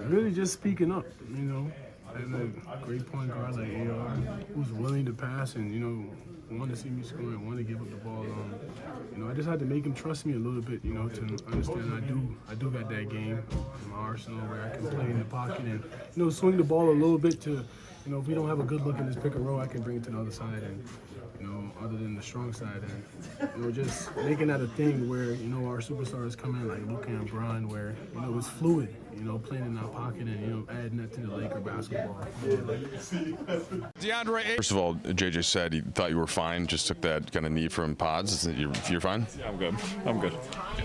Really just speaking up, you know. And a great point guard like AR, who's willing to pass and, you know, want to see me score and want to give up the ball. You know, I just had to make him trust me a little bit, you know, to understand I do got that game in my arsenal where I can play in the pocket and, you know, swing the ball a little bit to, you know, if we don't have a good look in this pick and roll, I can bring it to the other side and, you know, other than the strong side. And, you know, just making that a thing where, you know, our superstars come in like Luka and Bron where, you know, it's fluid, you know, playing in our pocket and, you know, adding that to the Laker basketball. Deandre Ayton. First of all, JJ said he thought you were fine, just took that kind of knee from pods. You're fine? Yeah, I'm good.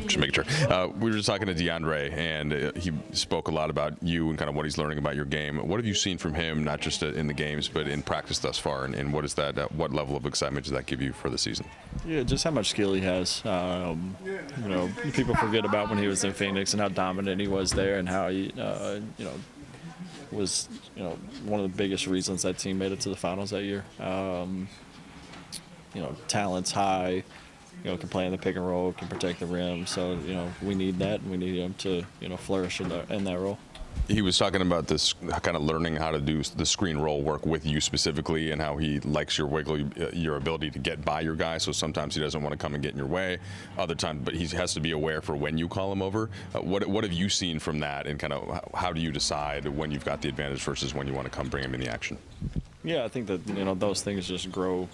Just making sure. We were just talking to Deandre, and he spoke a lot about you and kind of what he's learning about your game. What have you seen from him, not just in the games, but in practice thus far, and what is that? What level of excitement does that give you for the season? Yeah, just how much skill he has. You know, people forget about when he was in Phoenix and how dominant he was there, and how he, you know, was, you know, one of the biggest reasons that team made it to the finals that year. You know, talent's high. You know, can play in the pick and roll, can protect the rim. So, you know, we need that, and we need him to, you know, flourish in that role. He was talking about this kind of learning how to do the screen roll work with you specifically, and how he likes your your ability to get by your guy. So sometimes he doesn't want to come and get in your way. Other times, but he has to be aware for when you call him over. What have you seen from that, and kind of how do you decide when you've got the advantage versus when you want to come bring him in the action? Yeah, I think that, you know, those things just grow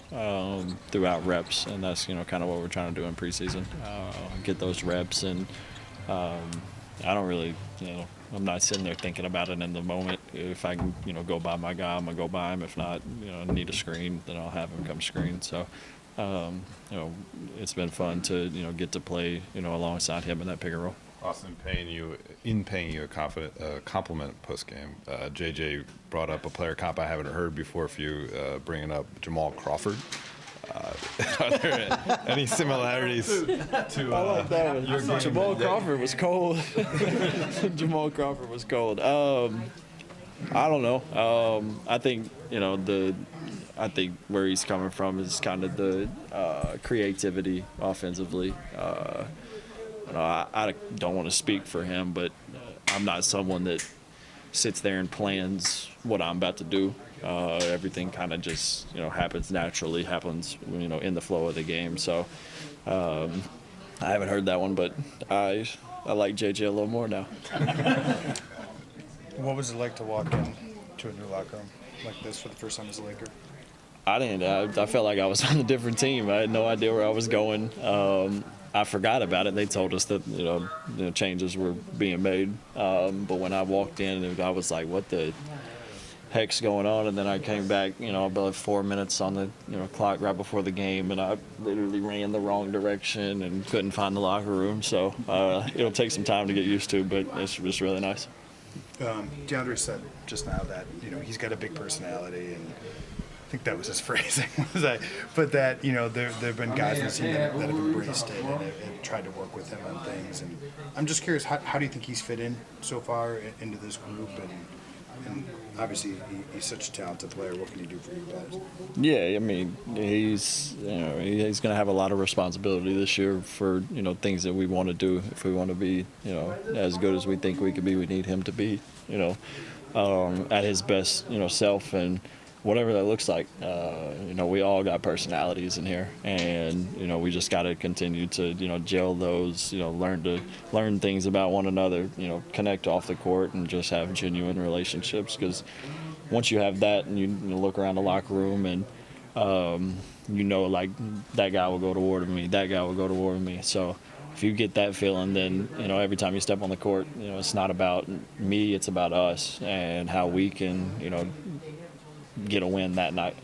throughout reps, and that's, you know, kind of what we're trying to do in preseason. Get those reps, and I don't really, you know, I'm not sitting there thinking about it in the moment. If I can, you know, go by my guy, I'm gonna go by him. If not, you know, need a screen, then I'll have him come screen. So, you know, it's been fun to, you know, get to play, you know, alongside him in that pick and roll. Austin paying you a compliment post game. JJ brought up a player comp I haven't heard before for you, bringing up Jamal Crawford. Are there any similarities to I like that one. your game? Jamal Crawford was cold. Jamal Crawford was cold. I don't know. I think, you know, I think where he's coming from is kind of the creativity offensively. You know, I don't want to speak for him, but I'm not someone that sits there and plans what I'm about to do. Everything kind of just, you know, happens naturally, you know, in the flow of the game. So I haven't heard that one, but I like JJ a little more now. What was it like to walk into a new locker room like this for the first time as a Laker? I felt like I was on a different team. I had no idea where I was going. I forgot about it. They told us that, you know, changes were being made. But when I walked in, I was like, what the heck's going on? And then I came back, you know, about 4 minutes on the, you know, clock right before the game, and I literally ran the wrong direction and couldn't find the locker room. So it'll take some time to get used to, but it's really nice. Deandre said just now that, you know, he's got a big personality, and I think that was his phrasing. But that, you know, there have been guys in the team that have embraced it and have tried to work with him on things. And I'm just curious, how do you think he's fit in so far into this group? And obviously, he's such a talented player. What can he do for you guys? Yeah, I mean, he's going to have a lot of responsibility this year for, you know, things that we want to do. If we want to be, you know, as good as we think we could be, we need him to be, you know, at his best, you know, self, and whatever that looks like. You know, we all got personalities in here, and, you know, we just got to continue to, you know, gel those, you know, learn things about one another, you know, connect off the court, and just have genuine relationships. Because once you have that, and you look around the locker room, and you know, like, that guy will go to war with me, that guy will go to war with me. So if you get that feeling, then, you know, every time you step on the court, you know, it's not about me, it's about us and how we can, you know, get a win that night.